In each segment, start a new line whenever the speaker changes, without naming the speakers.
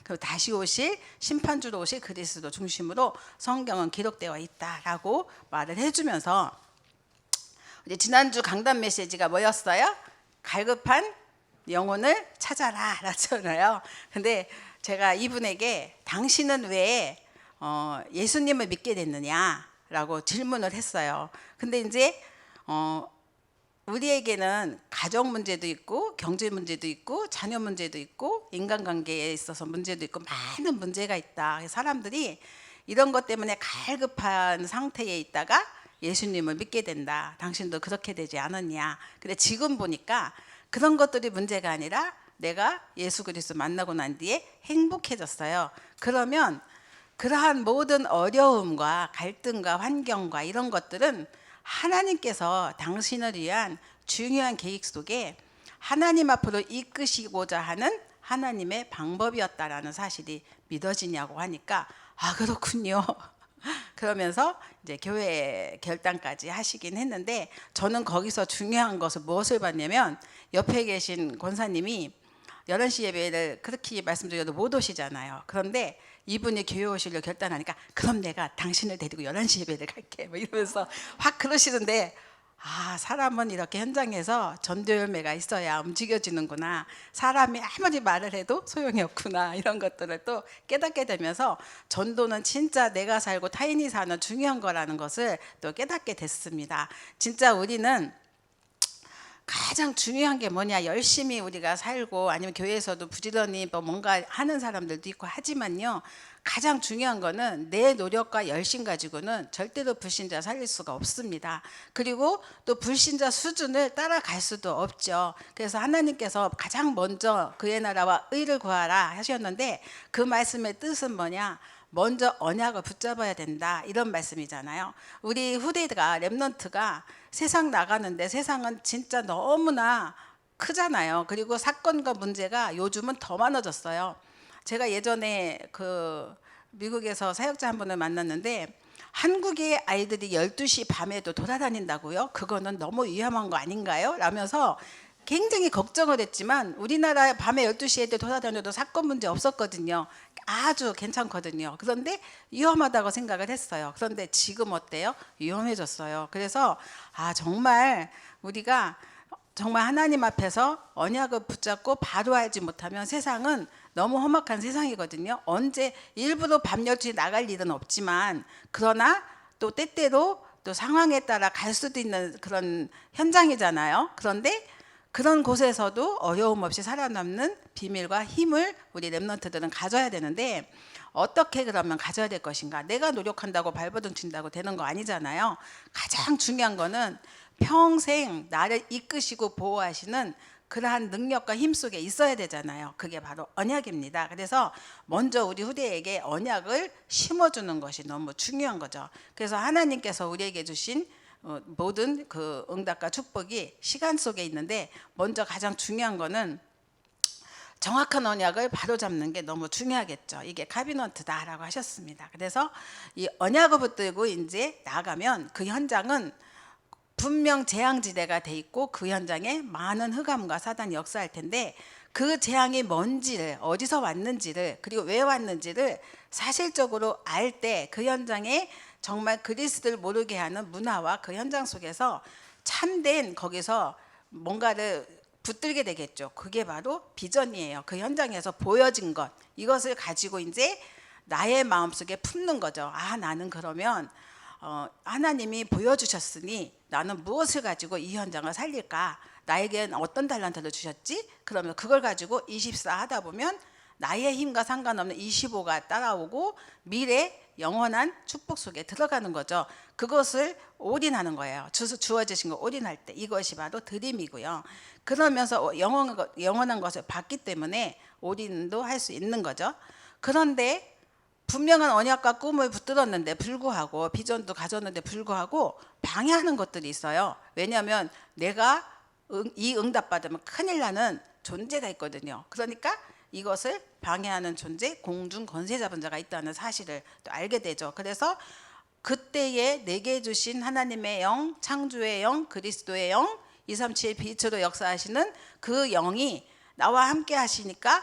그리고 다시 오실 심판주로 오실 그리스도 중심으로 성경은 기록되어 있다라고 말을 해주면서, 이제 지난주 강단 메시지가 뭐였어요? 갈급한 영혼을 찾아라 라잖아요. 근데 제가 이분에게 당신은 왜 예수님을 믿게 됐느냐라고 질문을 했어요. 근데 이제 우리에게는 가정 문제도 있고 경제 문제도 있고 자녀 문제도 있고 인간관계에 있어서 문제도 있고 많은 문제가 있다. 사람들이 이런 것 때문에 갈급한 상태에 있다가 예수님을 믿게 된다. 당신도 그렇게 되지 않았냐. 근데 지금 보니까 그런 것들이 문제가 아니라 내가 예수 그리스도 만나고 난 뒤에 행복해졌어요. 그러면 그러한 모든 어려움과 갈등과 환경과 이런 것들은 하나님께서 당신을 위한 중요한 계획 속에 하나님 앞으로 이끄시고자 하는 하나님의 방법이었다라는 사실이 믿어지냐고 하니까, 아, 그렇군요. 그러면서 이제 교회 결단까지 하시긴 했는데, 저는 거기서 중요한 것은 무엇을 봤냐면, 옆에 계신 권사님이 11시 예배를 그렇게 말씀드려도 못 오시잖아요. 그런데 이분이 교회 오시려 결단하니까, 그럼 내가 당신을 데리고 11시 예배를 갈게 뭐 이러면서 확 그러시는데, 아, 사람은 이렇게 현장에서 전도 열매가 있어야 움직여지는구나, 사람이 아무리 말을 해도 소용이 없구나, 이런 것들을 또 깨닫게 되면서 전도는 진짜 내가 살고 타인이 사는 중요한 거라는 것을 또 깨닫게 됐습니다. 진짜 우리는 가장 중요한 게 뭐냐, 열심히 우리가 살고 아니면 교회에서도 부지런히 뭐 뭔가 하는 사람들도 있고 하지만요, 가장 중요한 거는 내 노력과 열심 가지고는 절대로 불신자 살릴 수가 없습니다. 그리고 또 불신자 수준을 따라갈 수도 없죠. 그래서 하나님께서 가장 먼저 그의 나라와 의를 구하라 하셨는데, 그 말씀의 뜻은 뭐냐, 먼저 언약을 붙잡아야 된다, 이런 말씀이잖아요. 우리 후대가, 렘넌트가 세상 나가는데, 세상은 진짜 너무나 크잖아요. 그리고 사건과 문제가 요즘은 더 많아졌어요. 제가 예전에 그 미국에서 사역자 한 분을 만났는데, 한국의 아이들이 12시 밤에도 돌아다닌다고요? 그거는 너무 위험한 거 아닌가요? 라면서 굉장히 걱정을 했지만, 우리나라 밤에 12시에 애들 돌아다녀도 사건 문제 없었거든요. 아주 괜찮거든요. 그런데 위험하다고 생각을 했어요. 그런데 지금 어때요? 위험해졌어요. 그래서 정말 우리가 정말 하나님 앞에서 언약을 붙잡고 바로 알지 못하면 세상은 너무 험악한 세상이거든요. 언제 일부러 밤 12시에 나갈 일은 없지만, 그러나 또 때때로 또 상황에 따라 갈 수도 있는 그런 현장이잖아요. 그런데 그런 곳에서도 어려움 없이 살아남는 비밀과 힘을 우리 렘넌트들은 가져야 되는데, 어떻게 그러면 가져야 될 것인가? 내가 노력한다고 발버둥 친다고 되는 거 아니잖아요. 가장 중요한 거는 평생 나를 이끄시고 보호하시는 그러한 능력과 힘 속에 있어야 되잖아요. 그게 바로 언약입니다. 그래서 먼저 우리 후대에게 언약을 심어주는 것이 너무 중요한 거죠. 그래서 하나님께서 우리에게 주신 모든 그 응답과 축복이 시간 속에 있는데, 먼저 가장 중요한 거는 정확한 언약을 바로잡는 게 너무 중요하겠죠. 이게 카비넌트다라고 하셨습니다. 그래서 이 언약을 붙들고 이제 나가면 그 현장은 분명 재앙지대가 돼 있고, 그 현장에 많은 흑암과 사단이 역사할 텐데, 그 재앙이 뭔지를, 어디서 왔는지를, 그리고 왜 왔는지를 사실적으로 알 때 그 현장에 정말 그리스도를 모르게 하는 문화와 그 현장 속에서 참된 거기서 뭔가를 붙들게 되겠죠. 그게 바로 비전이에요. 그 현장에서 보여진 것, 이것을 가지고 이제 나의 마음속에 품는 거죠. 나는 그러면 하나님이 보여주셨으니 나는 무엇을 가지고 이 현장을 살릴까? 나에겐 어떤 달란트를 주셨지? 그러면 그걸 가지고 24 하다 보면 나의 힘과 상관없는 25가 따라오고 미래 영원한 축복 속에 들어가는 거죠. 그것을 올인하는 거예요. 주어지신 거 올인할 때, 이것이 바로 드림이고요. 그러면서 영원한 것을 받기 때문에 올인도 할 수 있는 거죠. 그런데 분명한 언약과 꿈을 붙들었는데 불구하고, 비전도 가졌는데 불구하고 방해하는 것들이 있어요. 왜냐하면 내가 이 응답 받으면 큰일 나는 존재가 있거든요. 그러니까 이것을 방해하는 존재, 공중 권세 잡은 자가 있다는 사실을 또 알게 되죠. 그래서 그때에 내게 주신 하나님의 영, 창조의 영, 그리스도의 영, 237 빛으로 역사하시는 그 영이 나와 함께 하시니까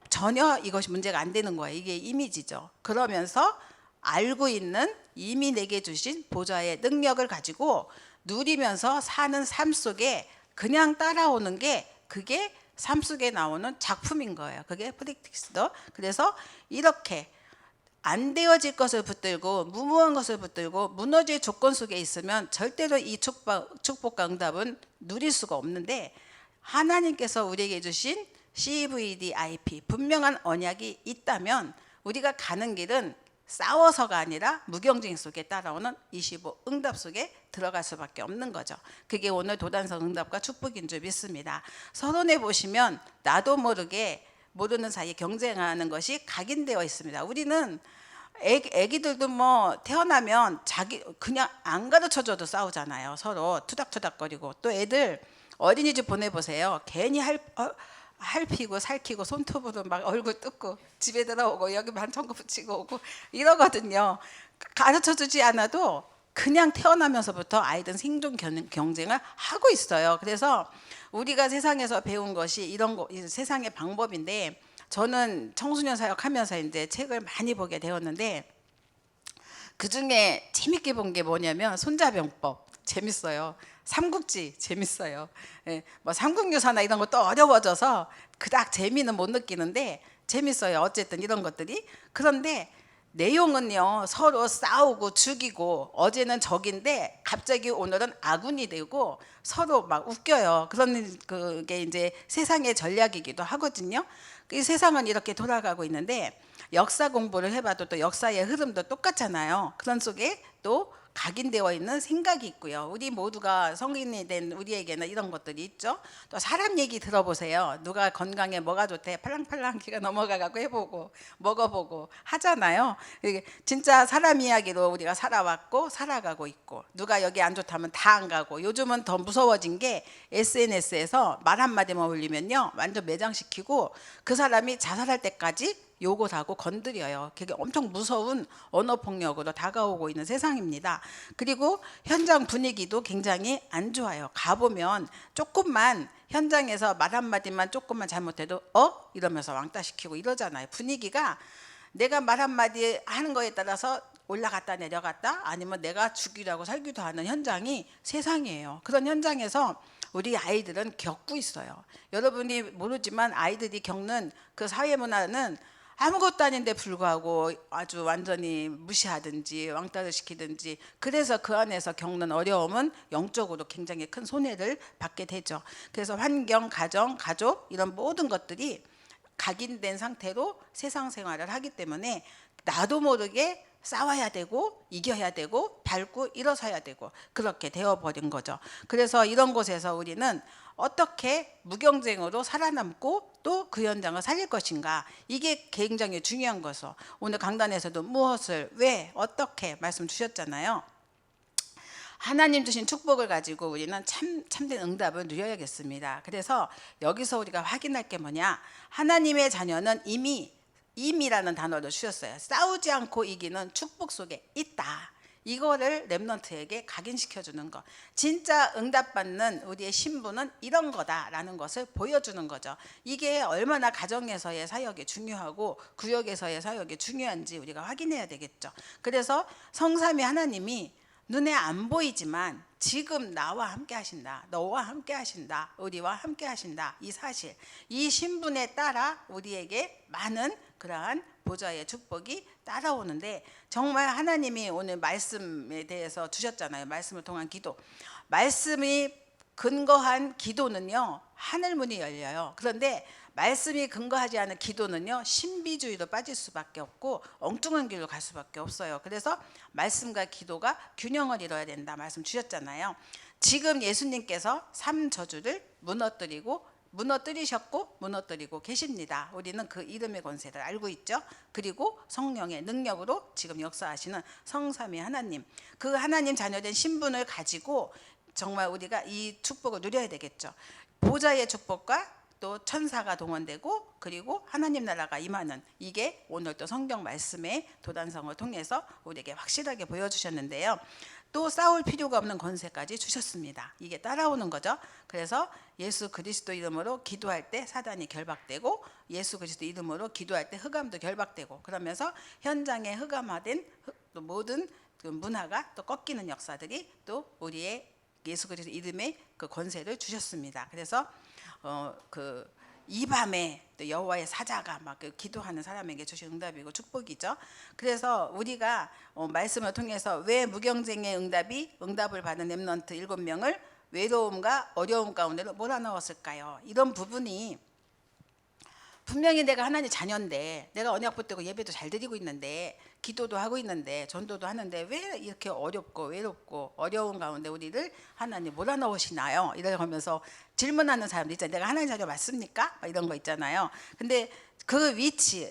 전혀 이것이 문제가 안 되는 거예요. 이게 이미지죠. 그러면서 알고 있는 이미 내게 주신 보좌의 능력을 가지고 누리면서 사는 삶 속에 그냥 따라오는 게 그게 삶 속에 나오는 작품인 거예요. 그게 프랙티스도. 그래서 이렇게 안 되어질 것을 붙들고 무모한 것을 붙들고 무너질 조건 속에 있으면 절대로 이 축복과 응답은 누릴 수가 없는데, 하나님께서 우리에게 주신 CVDIP 분명한 언약이 있다면 우리가 가는 길은 싸워서가 아니라 무경쟁 속에 따라오는 25 응답 속에 들어갈 수밖에 없는 거죠. 그게 오늘 도단성 응답과 축복인 줄 믿습니다. 서론에 보시면 나도 모르게 모르는 사이에 경쟁하는 것이 각인되어 있습니다. 우리는 애기들도 뭐 태어나면 자기 그냥 안 가르쳐줘도 싸우잖아요. 서로 투닥투닥거리고. 또 애들 어린이집 보내보세요. 괜히 할피고 살키고 손톱으로 막 얼굴 뜯고 집에 들어오고 여기 반창고 붙이고 오고 이러거든요. 가르쳐주지 않아도 그냥 태어나면서부터 아이들은 생존 경쟁을 하고 있어요. 그래서 우리가 세상에서 배운 것이 이런 거, 세상의 방법인데, 저는 청소년 사역하면서 이제 책을 많이 보게 되었는데 그 중에 재밌게 본 게 뭐냐면 손자병법 재밌어요. 삼국지 재밌어요. 예, 뭐 삼국유사나 이런 것도 어려워져서 그닥 재미는 못 느끼는데 재밌어요. 어쨌든 이런 것들이. 그런데 내용은요, 서로 싸우고 죽이고, 어제는 적인데 갑자기 오늘은 아군이 되고 서로 막 웃겨요. 그런 그게 이제 세상의 전략이기도 하거든요. 이 세상은 이렇게 돌아가고 있는데 역사 공부를 해봐도 또 역사의 흐름도 똑같잖아요. 그런 속에 또 각인되어 있는 생각이 있고요. 우리 모두가 성인이 된 우리에게는 이런 것들이 있죠. 또 사람 얘기 들어보세요. 누가 건강에 뭐가 좋대 팔랑팔랑 기가 넘어가고 해보고 먹어보고 하잖아요. 이게 진짜 사람 이야기로 우리가 살아왔고 살아가고 있고, 누가 여기 안 좋다면 다 안 가고, 요즘은 더 무서워진 게 SNS에서 말 한마디만 올리면요 완전 매장시키고 그 사람이 자살할 때까지 욕을 하고 건드려요. 그게 엄청 무서운 언어폭력으로 다가오고 있는 세상입니다. 그리고 현장 분위기도 굉장히 안 좋아요. 가보면 조금만 현장에서 말 한마디만 조금만 잘못해도 이러면서 왕따시키고 이러잖아요. 분위기가 내가 말 한마디 하는 거에 따라서 올라갔다 내려갔다, 아니면 내가 죽이라고 살기도 하는 현장이 세상이에요. 그런 현장에서 우리 아이들은 겪고 있어요. 여러분이 모르지만 아이들이 겪는 그 사회문화는 아무것도 아닌데 불구하고 아주 완전히 무시하든지 왕따를 시키든지, 그래서 그 안에서 겪는 어려움은 영적으로 굉장히 큰 손해를 받게 되죠. 그래서 환경, 가정, 가족 이런 모든 것들이 각인된 상태로 세상 생활을 하기 때문에 나도 모르게 싸워야 되고 이겨야 되고 밟고 일어서야 되고 그렇게 되어버린 거죠. 그래서 이런 곳에서 우리는 어떻게 무경쟁으로 살아남고 또 그 현장을 살릴 것인가, 이게 굉장히 중요한 거죠. 오늘 강단에서도 무엇을 왜 어떻게 말씀 주셨잖아요. 하나님 주신 축복을 가지고 우리는 참된 응답을 누려야겠습니다. 그래서 여기서 우리가 확인할 게 뭐냐, 하나님의 자녀는 이미라는 단어를 주셨어요. 싸우지 않고 이기는 축복 속에 있다. 이거를 렘넌트에게 각인시켜 주는 것. 진짜 응답받는 우리의 신분은 이런 거다라는 것을 보여주는 거죠. 이게 얼마나 가정에서의 사역이 중요하고 구역에서의 사역이 중요한지 우리가 확인해야 되겠죠. 그래서 성삼위 하나님이 눈에 안 보이지만 지금 나와 함께 하신다, 너와 함께 하신다, 우리와 함께 하신다, 이 사실, 이 신분에 따라 우리에게 많은 그러한 보좌의 축복이 따라오는데, 정말 하나님이 오늘 말씀에 대해서 주셨잖아요. 말씀을 통한 기도, 말씀이 근거한 기도는요 하늘문이 열려요. 그런데 말씀이 근거하지 않은 기도는요 신비주의로 빠질 수밖에 없고 엉뚱한 길로 갈 수밖에 없어요. 그래서 말씀과 기도가 균형을 이뤄야 된다 말씀 주셨잖아요. 지금 예수님께서 3저주를 무너뜨리셨고 무너뜨리고 계십니다. 우리는 그 이름의 권세를 알고 있죠. 그리고 성령의 능력으로 지금 역사하시는 성삼위 하나님, 그 하나님 자녀된 신분을 가지고 정말 우리가 이 축복을 누려야 되겠죠. 보좌의 축복과 또 천사가 동원되고 그리고 하나님 나라가 임하는, 이게 오늘 또 성경 말씀의 도단성을 통해서 우리에게 확실하게 보여주셨는데요. 또 싸울 필요가 없는 권세까지 주셨습니다. 이게 따라오는 거죠. 그래서 예수 그리스도 이름으로 기도할 때 사단이 결박되고, 예수 그리스도 이름으로 기도할 때 흑암도 결박되고, 그러면서 현장에 흑암화된 또 모든 그 문화가 또 꺾이는 역사들이 또 우리의 예수 그리스도 이름의 그 권세를 주셨습니다. 그래서 이 밤에 또 여호와의 사자가 막 기도하는 사람에게 주신 응답이고 축복이죠. 그래서 우리가 말씀을 통해서 왜 무경쟁의 응답을 받은 렘넌트 7명을 외로움과 어려움 가운데로 몰아넣었을까요? 이런 부분이 분명히 내가 하나님 자녀인데, 내가 언약 붙들고 예배도 잘 드리고 있는데, 기도도 하고 있는데, 전도도 하는데 왜 이렇게 어렵고 외롭고 어려운 가운데 우리를 하나님 몰아넣으시나요? 이러면서 질문하는 사람들 있잖아요. 내가 하나님 자녀 맞습니까? 이런 거 있잖아요. 근데 그 위치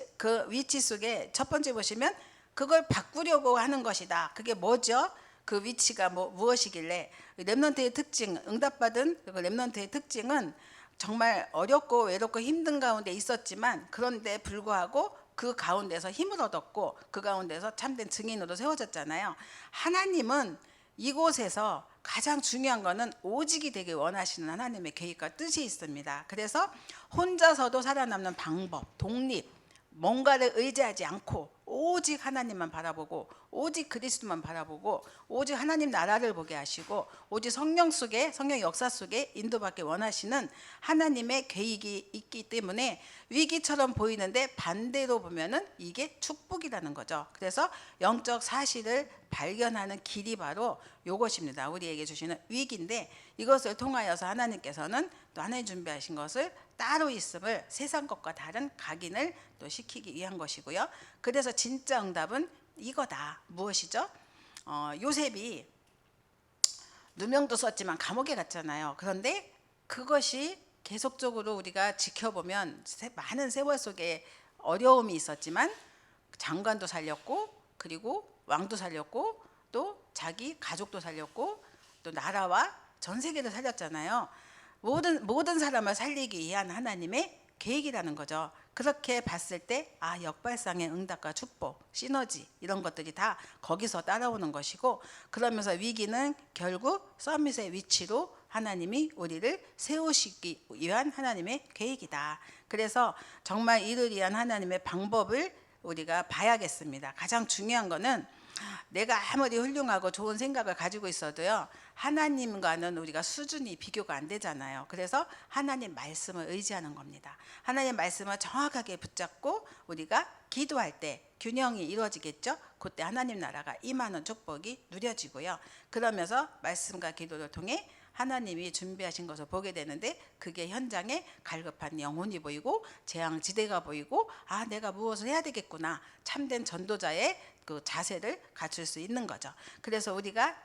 속에 첫 번째 보시면 그걸 바꾸려고 하는 것이다. 그게 뭐죠? 그 위치가 무엇이길래, 렘넌트의 특징, 응답받은 그 렘넌트의 특징은 정말 어렵고 외롭고 힘든 가운데 있었지만, 그런데 불구하고 그 가운데서 힘을 얻었고 그 가운데서 참된 증인으로 세워졌잖아요. 하나님은 이곳에서 가장 중요한 거는 오직이 되길 원하시는 하나님의 계획과 뜻이 있습니다. 그래서 혼자서도 살아남는 방법, 독립, 뭔가를 의지하지 않고 오직 하나님만 바라보고, 오직 그리스도만 바라보고, 오직 하나님 나라를 보게 하시고, 오직 성령 역사 속에 인도받기 원하시는 하나님의 계획이 있기 때문에 위기처럼 보이는데 반대로 보면은 이게 축복이라는 거죠. 그래서 영적 사실을 발견하는 길이 바로 이것입니다. 우리에게 주시는 위기인데, 이것을 통하여서 하나님께서는 또 하나님 준비하신 것을 따로 있음을 세상 것과 다른 각인을 또 시키기 위한 것이고요. 그래서 진짜 응답은 이거다. 무엇이죠? 요셉이 누명도 썼지만 감옥에 갔잖아요. 그런데 그것이 계속적으로 우리가 지켜보면 많은 세월 속에 어려움이 있었지만 장관도 살렸고, 그리고 왕도 살렸고, 또 자기 가족도 살렸고, 또 나라와 전 세계를 살렸잖아요. 모든 사람을 살리기 위한 하나님의 계획이라는 거죠. 그렇게 봤을 때 역발상의 응답과 축복, 시너지 이런 것들이 다 거기서 따라오는 것이고, 그러면서 위기는 결국 서밋의 위치로 하나님이 우리를 세우시기 위한 하나님의 계획이다. 그래서 정말 이를 위한 하나님의 방법을 우리가 봐야겠습니다. 가장 중요한 거는 내가 아무리 훌륭하고 좋은 생각을 가지고 있어도요, 하나님과는 우리가 수준이 비교가 안 되잖아요. 그래서 하나님 말씀을 의지하는 겁니다. 하나님 말씀을 정확하게 붙잡고 우리가 기도할 때 균형이 이루어지겠죠. 그때 하나님 나라가 임하는 축복이 누려지고요. 그러면서 말씀과 기도를 통해 하나님이 준비하신 것을 보게 되는데, 그게 현장에 갈급한 영혼이 보이고 재앙지대가 보이고, 내가 무엇을 해야 되겠구나, 참된 전도자의 그 자세를 갖출 수 있는 거죠. 그래서 우리가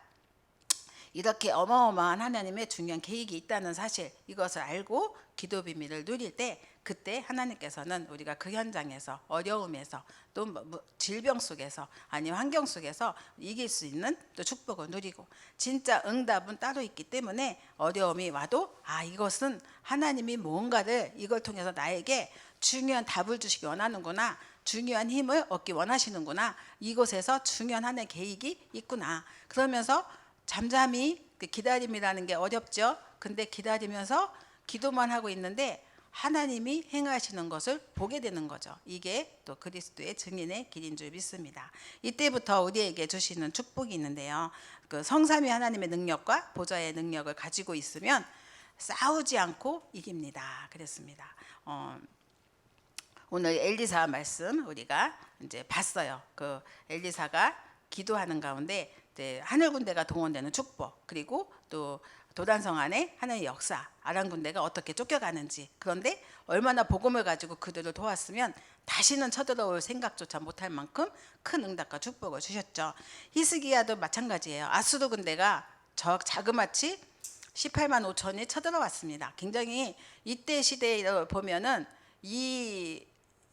이렇게 어마어마한 하나님의 중요한 계획이 있다는 사실, 이것을 알고 기도 비밀을 누릴 때, 그때 하나님께서는 우리가 그 현장에서, 어려움에서, 또 질병 속에서, 아니면 환경 속에서 이길 수 있는 또 축복을 누리고, 진짜 응답은 따로 있기 때문에 어려움이 와도 이것은 하나님이 뭔가를 이걸 통해서 나에게 중요한 답을 주시기 원하는구나, 중요한 힘을 얻기 원하시는구나, 이곳에서 중요한 하나님의 계획이 있구나. 그러면서 잠잠히 기다림이라는 게 어렵죠. 근데 기다리면서 기도만 하고 있는데 하나님이 행하시는 것을 보게 되는 거죠. 이게 또 그리스도의 증인의 길인 줄 믿습니다. 이때부터 우리에게 주시는 축복이 있는데요. 그 성삼위 하나님의 능력과 보좌의 능력을 가지고 있으면 싸우지 않고 이깁니다. 그랬습니다. 오늘 엘리사 말씀 우리가 이제 봤어요. 그 엘리사가 기도하는 가운데 하늘 군대가 동원되는 축복, 그리고 또 도단성 안에 하나님의 역사, 아람 군대가 어떻게 쫓겨가는지, 그런데 얼마나 복음을 가지고 그들을 도왔으면 다시는 쳐들어올 생각조차 못할 만큼 큰 응답과 축복을 주셨죠. 히스기야도 마찬가지예요. 아수르 군대가 자그마치 18만 5천이 쳐들어왔습니다. 굉장히 이때 시대에 보면은 이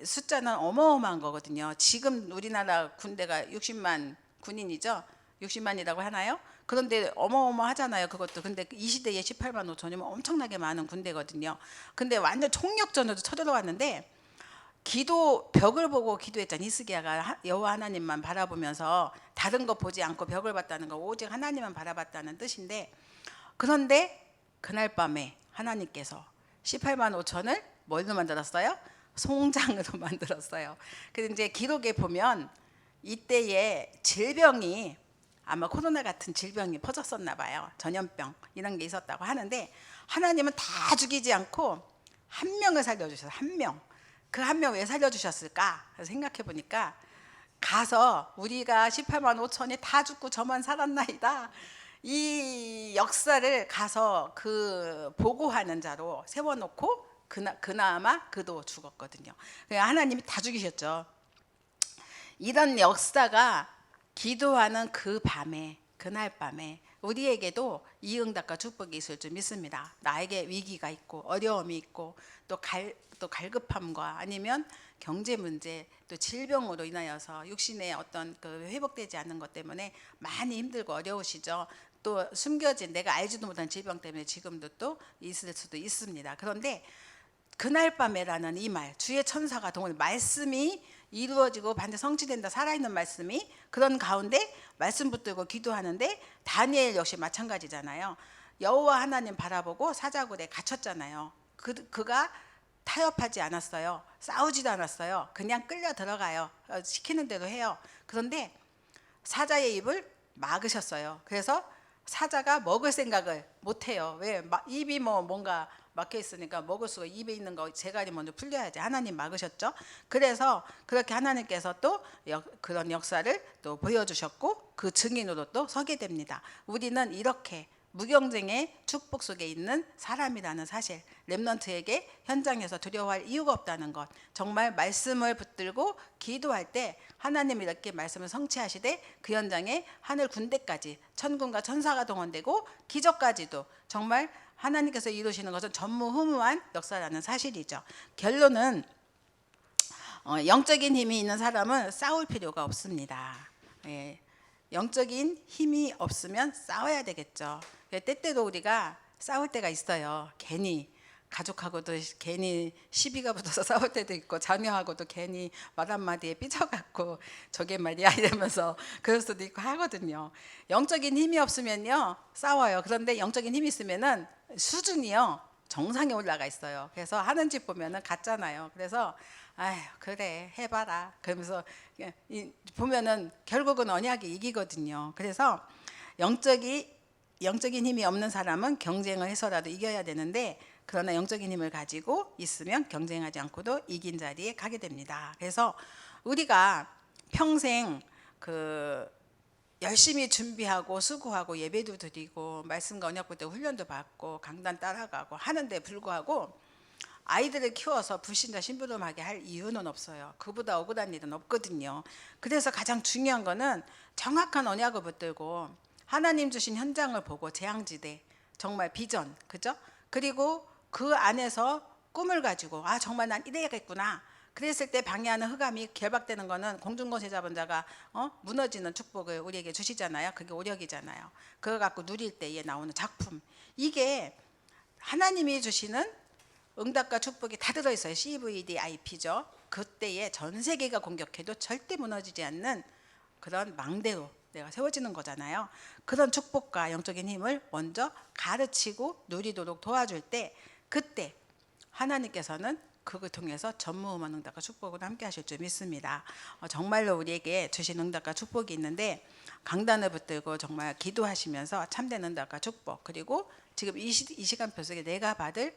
숫자는 어마어마한 거거든요. 지금 우리나라 군대가 60만 군인이죠. 60만이라고 하나요? 그런데 어마어마하잖아요. 그것도. 근데 이 시대에 18만 5천이면 엄청나게 많은 군대거든요. 근데 완전 총력전으로 쳐들어왔는데 벽을 보고 기도했잖아요. 히스기야가 여호와 하나님만 바라보면서 다른 거 보지 않고 벽을 봤다는 거 오직 하나님만 바라봤다는 뜻인데, 그런데 그날 밤에 하나님께서 18만 5천을 뭘로 만들었어요? 송장으로 만들었어요. 그래서 이제 기록에 보면 이때에 질병이 아마 코로나 같은 질병이 퍼졌었나 봐요. 전염병 이런 게 있었다고 하는데, 하나님은 다 죽이지 않고 한 명을 살려주셔서, 한 명. 그 한 명 왜 살려주셨을까? 생각해 보니까, 가서 우리가 18만 5천이 다 죽고 저만 살았나이다, 이 역사를 가서 그 보고하는 자로 세워놓고 그나마 그도 죽었거든요. 하나님이 다 죽이셨죠. 이런 역사가 기도하는 그 밤에, 그날 밤에 우리에게도 이 응답과 축복이 있을 줄 믿습니다. 나에게 위기가 있고 어려움이 있고 또 갈급함과 아니면 경제 문제, 또 질병으로 인하여서 육신의 어떤 그 회복되지 않는 것 때문에 많이 힘들고 어려우시죠. 또 숨겨진 내가 알지도 못한 질병 때문에 지금도 또 있을 수도 있습니다. 그런데 그날 밤에라는 이 말, 주의 천사가 동원, 말씀이 이루어지고 반드시 성취된다, 살아있는 말씀이, 그런 가운데 말씀 붙들고 기도하는데, 다니엘 역시 마찬가지잖아요. 여호와 하나님 바라보고 사자굴에 갇혔잖아요. 그가 타협하지 않았어요. 싸우지도 않았어요. 그냥 끌려 들어가요. 시키는 대로 해요. 그런데 사자의 입을 막으셨어요. 그래서 사자가 먹을 생각을 못해요. 왜? 입이 뭔가 막혀 있으니까 먹을 수가, 입에 있는 거 재갈이 먼저 풀려야지. 하나님 막으셨죠. 그래서 그렇게 하나님께서 또 그런 역사를 또 보여주셨고, 그 증인으로 또 서게 됩니다. 우리는 이렇게 무경쟁의 축복 속에 있는 사람이라는 사실, 렘넌트에게 현장에서 두려워할 이유가 없다는 것, 정말 말씀을 붙들고 기도할 때 하나님이 이렇게 말씀을 성취하시되 그 현장에 하늘 군대까지, 천군과 천사가 동원되고 기적까지도 정말 하나님께서 이루시는 것은 전무후무한 역사라는 사실이죠. 결론은 영적인 힘이 있는 사람은 싸울 필요가 없습니다. 예, 영적인 힘이 없으면 싸워야 되겠죠. 때때로 우리가 싸울 때가 있어요. 괜히 가족하고도 괜히 시비가 붙어서 싸울 때도 있고, 자녀하고도 괜히 말 한마디에 삐져갖고 저게 말이야 이러면서 그럴 수도 있고 하거든요. 영적인 힘이 없으면요 싸워요. 그런데 영적인 힘이 있으면은 수준이요 정상에 올라가 있어요. 그래서 하는 짓 보면은 같잖아요. 그래서 아휴 그래 해봐라 그러면서 보면은 결국은 언약이 이기거든요. 그래서 영적인 힘이 없는 사람은 경쟁을 해서라도 이겨야 되는데, 그러나 영적인 힘을 가지고 있으면 경쟁하지 않고도 이긴 자리에 가게 됩니다. 그래서 우리가 평생 열심히 준비하고 수고하고 예배도 드리고 말씀과 언약 볼 때 훈련도 받고 강단 따라가고 하는데 불구하고 아이들을 키워서 불신자 심부름하게 할 이유는 없어요. 그보다 억울한 일은 없거든요. 그래서 가장 중요한 거는 정확한 언약을 붙들고 하나님 주신 현장을 보고, 재앙지대 정말 비전, 그죠? 그리고 그 안에서 꿈을 가지고 정말 난 이래야겠구나. 그랬을 때 방해하는 흑암이 결박되는 거는 공중권세 잡은 자가 무너지는 축복을 우리에게 주시잖아요. 그게 오력이잖아요. 그거 갖고 누릴 때에 나오는 작품, 이게 하나님이 주시는 응답과 축복이 다 들어있어요. CVDIP죠. 그때에 전 세계가 공격해도 절대 무너지지 않는 그런 망대로 내가 세워지는 거잖아요. 그런 축복과 영적인 힘을 먼저 가르치고 누리도록 도와줄 때, 그때 하나님께서는 그걸 통해서 전무후무한 응답과 축복을 함께 하실 줄 믿습니다. 정말로 우리에게 주신 응답과 축복이 있는데, 강단을 붙들고 정말 기도하시면서 참된 응답과 축복, 그리고 지금 이 시간표 속에 내가 받을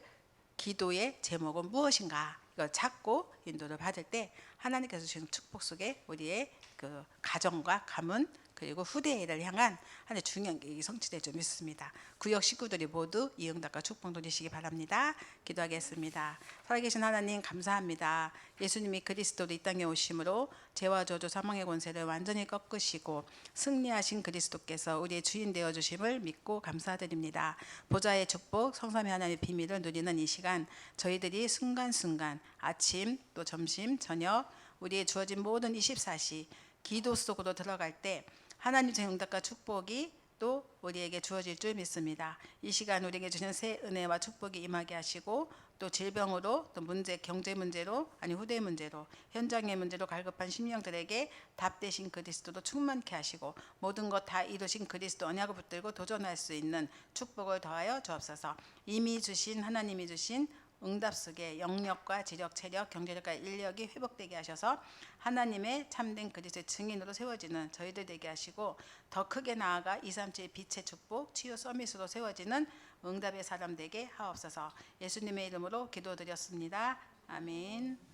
기도의 제목은 무엇인가, 이걸 찾고 인도를 받을 때 하나님께서 주신 축복 속에 우리의 그 가정과 가문 그리고 후대를 향한 하나의 중요한 계획이 성취될 줄 믿습니다. 구역 식구들이 모두 이 응답과 축복 누리시기 바랍니다. 기도하겠습니다. 살아계신 하나님 감사합니다. 예수님이 그리스도로 이 땅에 오심으로 죄와 저주 사망의 권세를 완전히 꺾으시고 승리하신 그리스도께서 우리의 주인 되어주심을 믿고 감사드립니다. 보좌의 축복, 성삼위 하나님의 비밀을 누리는 이 시간, 저희들이 순간순간 아침 또 점심 저녁 우리의 주어진 모든 24시 기도 속으로 들어갈 때 하나님의 응답과 축복이 것도 우리에게 주어질 줄 믿습니다. 이 시간 우리에게 주신 새 은혜와 축복이 임하게 하시고 또 질병으로 또 문제, 경제 문제로 아니 후대 문제로 현장의 문제로 갈급한 심령들에게 답 되신 그리스도도 충만케 하시고 모든 것 다 이루신 그리스도 언약을 붙들고 도전할 수 있는 축복을 더하여 주옵소서. 이미 주신 하나님이 주신 응답 속에 영력과 지력, 체력, 경제력과 인력이 회복되게 하셔서 하나님의 참된 그리스도의 증인으로 세워지는 저희들 되게 하시고 더 크게 나아가 237 빛의 축복, 치유 서밋으로 세워지는 응답의 사람 되게 하옵소서. 예수님의 이름으로 기도드렸습니다. 아멘.